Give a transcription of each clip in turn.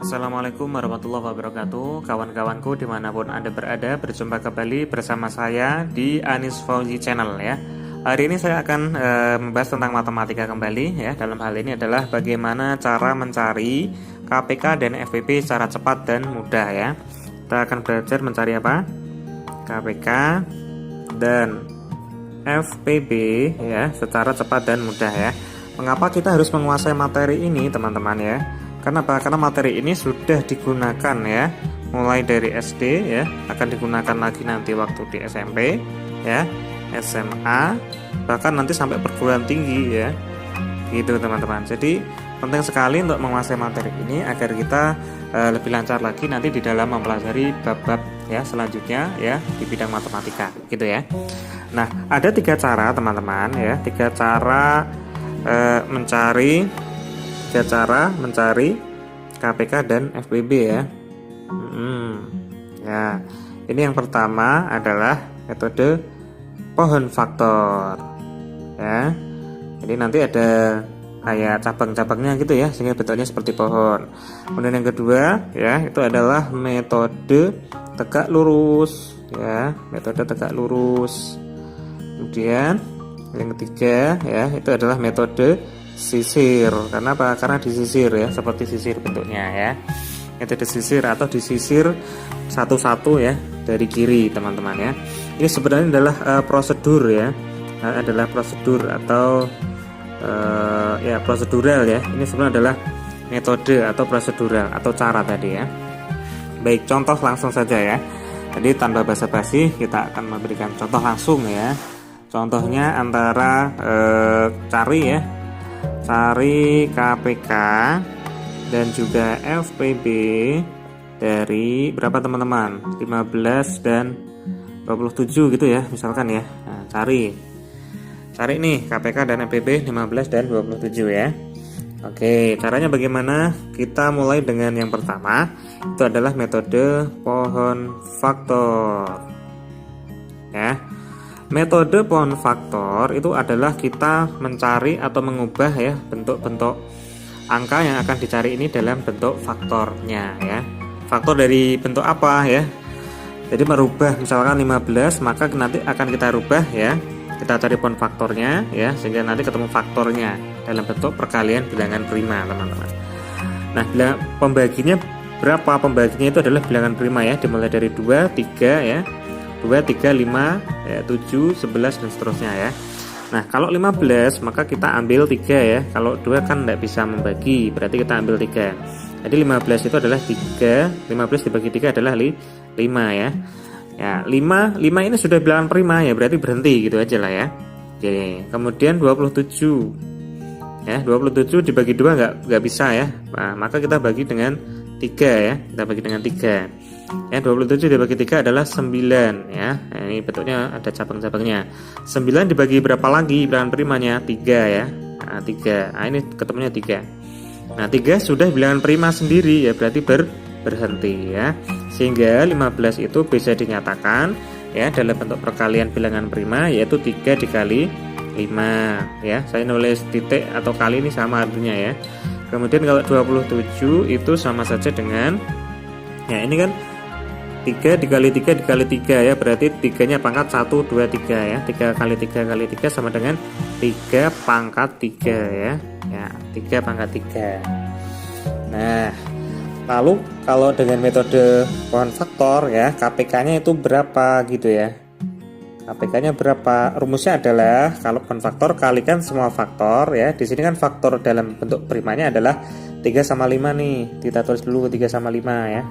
Assalamualaikum warahmatullahi wabarakatuh. Kawan-kawanku dimanapun Anda berada, berjumpa kembali bersama saya di Anis Fauzi Channel ya. Hari ini saya akan membahas tentang matematika kembali ya. Dalam hal ini adalah bagaimana cara mencari KPK dan FPB secara cepat dan mudah ya. Kita akan belajar mencari apa? KPK dan FPB ya secara cepat dan mudah ya. Mengapa kita harus menguasai materi ini teman-teman ya? Kenapa? Karena materi ini sudah digunakan ya, mulai dari SD ya, akan digunakan lagi nanti waktu di SMP ya, SMA, bahkan nanti sampai perguruan tinggi ya, gitu teman-teman. Jadi penting sekali untuk menguasai materi ini agar kita lebih lancar lagi nanti di dalam mempelajari bab-bab ya selanjutnya ya di bidang matematika, gitu ya. Nah, ada 3 cara teman-teman ya, 3 cara mencari KPK dan FPB ya. Ya, ini yang pertama adalah metode pohon faktor ya. Jadi nanti ada kayak cabang-cabangnya gitu ya, sehingga bentuknya seperti pohon. Kemudian yang kedua ya, itu adalah metode tegak lurus ya, metode tegak lurus. Kemudian yang ketiga ya, itu adalah metode sisir. Karena apa? Karena disisir ya, seperti sisir bentuknya ya. Metode sisir atau disisir satu-satu ya dari kiri teman-teman ya. Ini sebenarnya adalah prosedur ya, adalah prosedur atau ya prosedural ya. Ini sebenarnya adalah metode atau prosedural atau cara tadi ya. Baik, contoh langsung saja ya. Jadi tanpa basa-basi kita akan memberikan contoh langsung ya. Contohnya antara cari KPK dan juga FPB dari berapa teman-teman? 15 dan 27 gitu ya, misalkan ya. Nah, cari nih KPK dan FPB 15 dan 27 ya. Oke, caranya bagaimana? Kita mulai dengan yang pertama, itu adalah metode pohon faktor ya. Metode pohon faktor itu adalah kita mencari atau mengubah ya bentuk-bentuk angka yang akan dicari ini dalam bentuk faktornya ya. Faktor dari bentuk apa ya? Jadi merubah misalkan 15, maka nanti akan kita rubah ya. Kita cari pohon faktornya ya, sehingga nanti ketemu faktornya dalam bentuk perkalian bilangan prima, teman-teman. Nah, pembaginya berapa? Pembaginya itu adalah bilangan prima ya, dimulai dari 2, 3 ya. 2, 3, 5, 7, 11 dan seterusnya ya. Nah, kalau 15 maka kita ambil 3 ya. Kalau 2 kan tidak bisa membagi, berarti kita ambil 3. Jadi 15 itu adalah 3, 15 dibagi 3 adalah 5 ya. Ya, 5 ini sudah bilangan prima ya, berarti berhenti gitu aja lah ya. Oke, kemudian 27. Ya, 27 dibagi 2 nggak bisa ya. Nah, maka kita bagi dengan 3 ya. Kita bagi dengan 3. Ya, 27 dibagi 3 adalah 9 ya. Nah, ini bentuknya ada cabang-cabangnya. 9 dibagi berapa lagi bilangan primanya? 3 ya. Nah, 3. Nah, ini ketemunya 3. Nah, 3 sudah bilangan prima sendiri ya, berarti berhenti ya. Sehingga 15 itu bisa dinyatakan ya dalam bentuk perkalian bilangan prima, yaitu 3 dikali 5 ya. Saya nulis titik atau kali ini sama artinya ya. Kemudian kalau 27 itu sama saja dengan ya ini kan 3 dikali 3 dikali 3 ya, berarti 3-nya pangkat 1, 2, 3 ya. 3 kali 3 kali 3 sama dengan 3 pangkat 3 ya. Ya, 3 pangkat 3. Nah, lalu kalau dengan metode pohon faktor ya, KPK-nya itu berapa gitu ya. KPK-nya berapa? Rumusnya adalah kalau pohon faktor kalikan semua faktor ya. Di sini kan faktor dalam bentuk primanya adalah 3 sama 5 nih. Kita tulis dulu 3 sama 5 ya.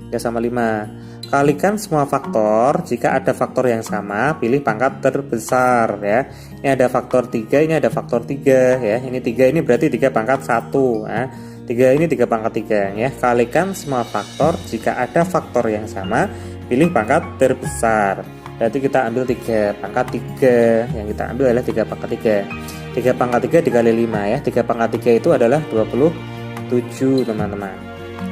3 sama 5. Kalikan semua faktor. Jika ada faktor yang sama, pilih pangkat terbesar ya. Ini ada faktor 3, ini ada faktor 3 ya. Ini 3 ini berarti 3 pangkat 1 ya. 3 ini 3 pangkat 3 ya. Kalikan semua faktor. Jika ada faktor yang sama, pilih pangkat terbesar. Berarti kita ambil 3 pangkat 3. Yang kita ambil adalah 3 pangkat 3. 3 pangkat 3 dikali 5 ya. 3 pangkat 3 itu adalah 27 teman-teman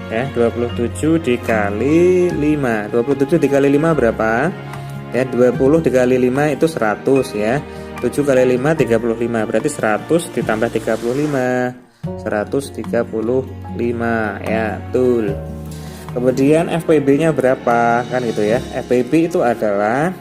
ya. 27 dikali 5. 27 dikali 5 berapa? Ya, 20 dikali 5 itu 100 ya. 7 kali 5 35, berarti 100 ditambah 35 135 ya, betul. Kemudian FPB nya berapa kan gitu ya. FPB itu adalah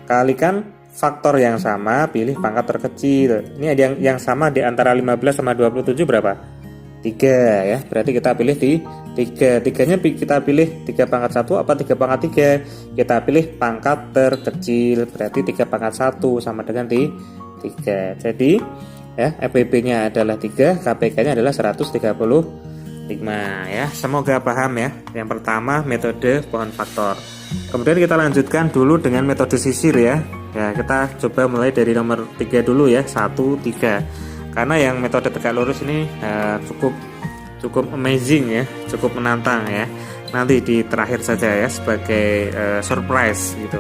kalikan faktor yang sama, pilih pangkat terkecil. Ini ada yang sama di antara 15 sama 27 berapa? 3 ya. Berarti kita pilih di 3. 3-nya kita pilih 3 pangkat 1 apa 3 pangkat 3? Kita pilih pangkat terkecil. Berarti 3 pangkat 1 sama dengan di 3. Jadi ya, FPB-nya adalah 3, KPK-nya adalah 135 ya. Semoga paham ya. Yang pertama metode pohon faktor. Kemudian kita lanjutkan dulu dengan metode sisir ya. Ya, kita coba mulai dari nomor 3 dulu ya, 1, 3. Karena yang metode tegak lurus ini cukup amazing ya, cukup menantang ya. Nanti di terakhir saja ya sebagai surprise gitu.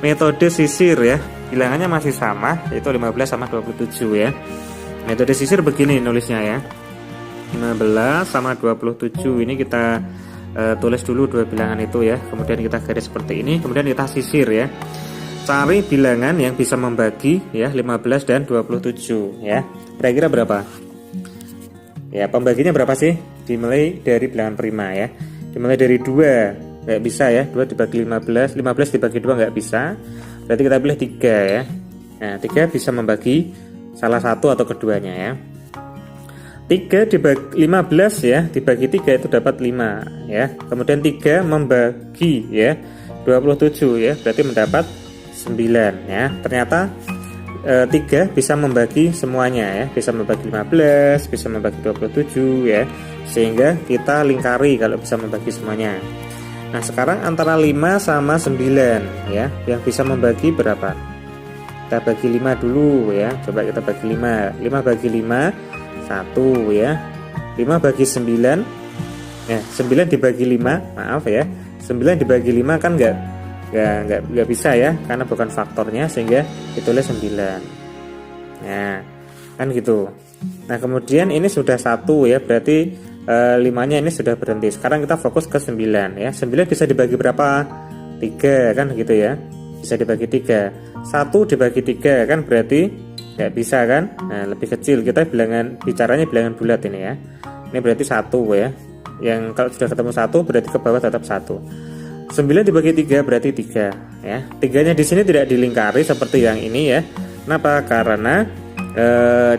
Metode sisir ya, bilangannya masih sama, yaitu 15 sama 27 ya. Metode sisir begini nulisnya ya. 15 sama 27 ini kita tulis dulu dua bilangan itu ya. Kemudian kita garis seperti ini, kemudian kita sisir ya. Cari bilangan yang bisa membagi ya 15 dan 27 ya. Kira-kira berapa? Ya, pembaginya berapa sih? Dimulai dari bilangan prima ya. Dimulai dari 2, nggak bisa ya. 2 dibagi 15, 15 dibagi 2 nggak bisa. Berarti kita pilih 3 ya. Nah, 3 bisa membagi salah satu atau keduanya ya. 3 dibagi 15 ya, dibagi 3 itu dapat 5 ya. Kemudian 3 membagi ya 27 ya, berarti mendapat 9 ya. Ternyata 3 bisa membagi semuanya ya, bisa membagi 15, bisa membagi 27 ya. Sehingga kita lingkari kalau bisa membagi semuanya. Nah, sekarang antara 5 sama 9 ya, yang bisa membagi berapa? Kita bagi 5 dulu ya. Coba kita bagi 5. 5 bagi 5 1 ya. 5 bagi 9 ya, 9 dibagi 5, maaf ya. 9 dibagi 5 kan enggak bisa ya, karena bukan faktornya, sehingga ditulis 9. Nah, kan gitu. Nah, kemudian ini sudah 1 ya, berarti 5-nya ini sudah berhenti. Sekarang kita fokus ke 9 ya. 9 bisa dibagi berapa? 3 kan gitu ya. Bisa dibagi 3. 1 dibagi 3 kan berarti nggak bisa kan. Nah, lebih kecil, kita bicaranya bilangan bulat ini ya. Ini berarti 1 ya. Yang kalau sudah ketemu 1 berarti ke bawah tetap 1. 9 dibagi 3 berarti 3 ya. 3-nya di sini tidak dilingkari seperti yang ini ya. Kenapa? Karena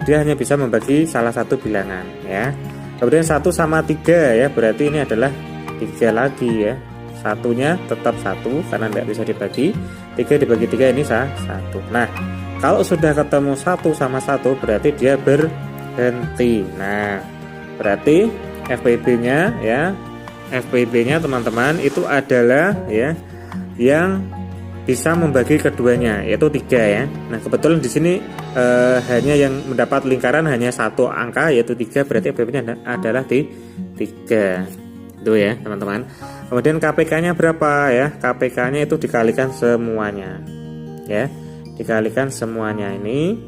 dia hanya bisa membagi salah satu bilangan ya. Kemudian 1 sama 3 ya, berarti ini adalah 3 lagi ya. Satunya tetap 1 karena tidak bisa dibagi. 3 dibagi 3 ini 1. Nah, kalau sudah ketemu 1 sama 1 berarti dia berhenti. Nah, berarti FPB-nya ya, FPB-nya teman-teman itu adalah ya yang bisa membagi keduanya, yaitu 3 ya. Nah, kebetulan di sini hanya yang mendapat lingkaran hanya satu angka, yaitu 3, berarti FPB-nya adalah di 3. Itu ya, teman-teman. Kemudian KPK-nya berapa ya? KPK-nya itu dikalikan semuanya. Ya. Dikalikan semuanya ini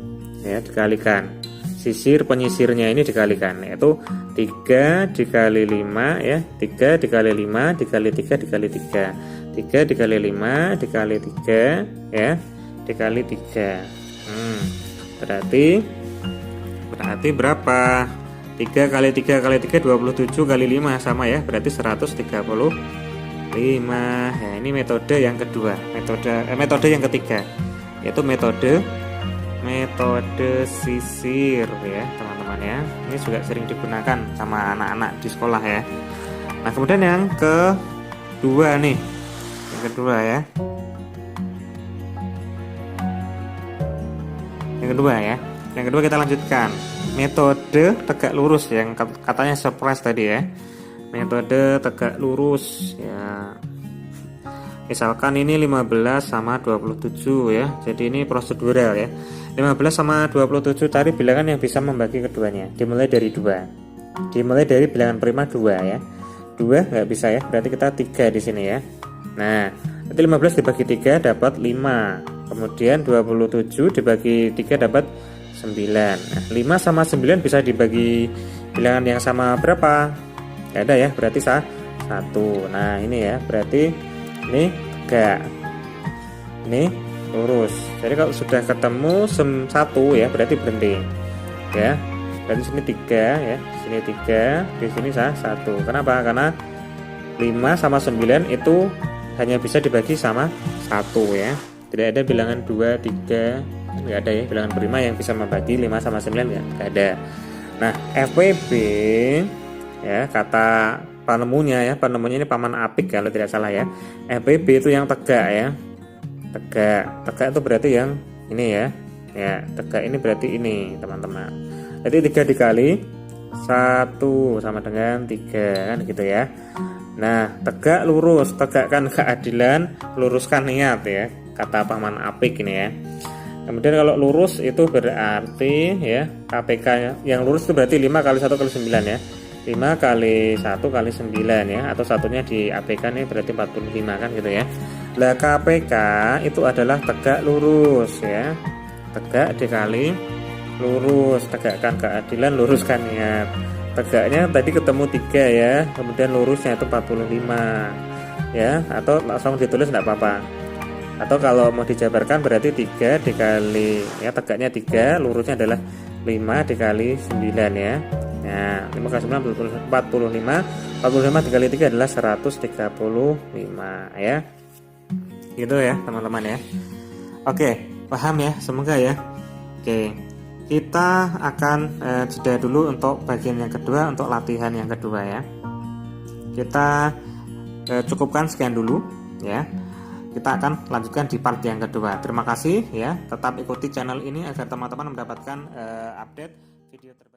ya, dikalikan. Sisir penyisirnya ini dikalikan, yaitu 3 dikali 5 ya. 3 dikali 5 dikali 3 dikali 3. 3 dikali 5 dikali 3 ya, dikali 3. Berarti berapa? 3 kali 3 kali 3 27 kali 5 sama ya, berarti 135. Ya, ini metode yang kedua. Metode yang ketiga, yaitu metode sisir ya, teman-teman ya. Ini juga sering digunakan sama anak-anak di sekolah ya. Nah, kemudian yang kedua nih. Yang kedua ya. Yang kedua kita lanjutkan. Metode tegak lurus yang katanya surprise tadi ya. Metode tegak lurus ya. Misalkan ini 15 sama 27 ya. Jadi ini prosedural ya. 15 sama 27 cari bilangan yang bisa membagi keduanya. Dimulai dari 2. Dimulai dari bilangan prima 2 ya. 2 nggak bisa ya. Berarti kita 3 di sini ya. Nah, nanti 15 dibagi 3 dapat 5. Kemudian 27 dibagi 3 dapat 9. Nah, 5 sama 9 bisa dibagi bilangan yang sama berapa? Nggak ada ya, berarti 1. Nah, ini ya, berarti ini tegak. Ini lurus. Jadi kalau sudah ketemu 1 ya, berarti berhenti. Ya. Berarti sini 3 ya, sini Ini 3, di sini 1. Kenapa? Karena 5 sama 9 itu hanya bisa dibagi sama 1 ya. Tidak ada bilangan 2, 3, nggak ada ya, bilangan prima yang bisa membagi 5 sama 9 ya, nggak ada. Nah, FPB ya, kata penemunya ya, penemunya ini Paman Apik kalau tidak salah ya. FPB itu yang tegak ya. Tegak itu berarti yang ini ya. Ya, tegak ini berarti ini, teman-teman. Jadi 3 dikali 1 sama dengan 3 kan gitu ya. Nah, tegak lurus, tegakkan keadilan, luruskan niat ya, kata Paman Apik ini ya. Kemudian kalau lurus itu berarti ya, KPK yang lurus itu berarti 5 kali 1 kali 9 ya. 5 kali 1 kali 9 ya, atau satunya di APK ini berarti 45 kan gitu ya. Lah KPK itu adalah tegak lurus ya. Tegak dikali lurus, tegakkan keadilan, luruskan niat. Tegaknya tadi ketemu 3 ya, kemudian lurusnya itu 45 ya, atau langsung ditulis enggak apa-apa. Atau kalau mau dijabarkan berarti 3 dikali ya, tegaknya 3, lurusnya adalah 5 dikali 9 ya. Nah, 5 kali 9 45. 45 dikali 3 adalah 135 ya. Gitu ya, teman-teman ya. Oke, paham ya? Semoga ya. Oke. Kita akan jeda dulu untuk bagian yang kedua, untuk latihan yang kedua ya. Kita cukupkan sekian dulu ya. Kita akan lanjutkan di part yang kedua. Terima kasih ya. Tetap ikuti channel ini agar teman-teman mendapatkan update video terbaru.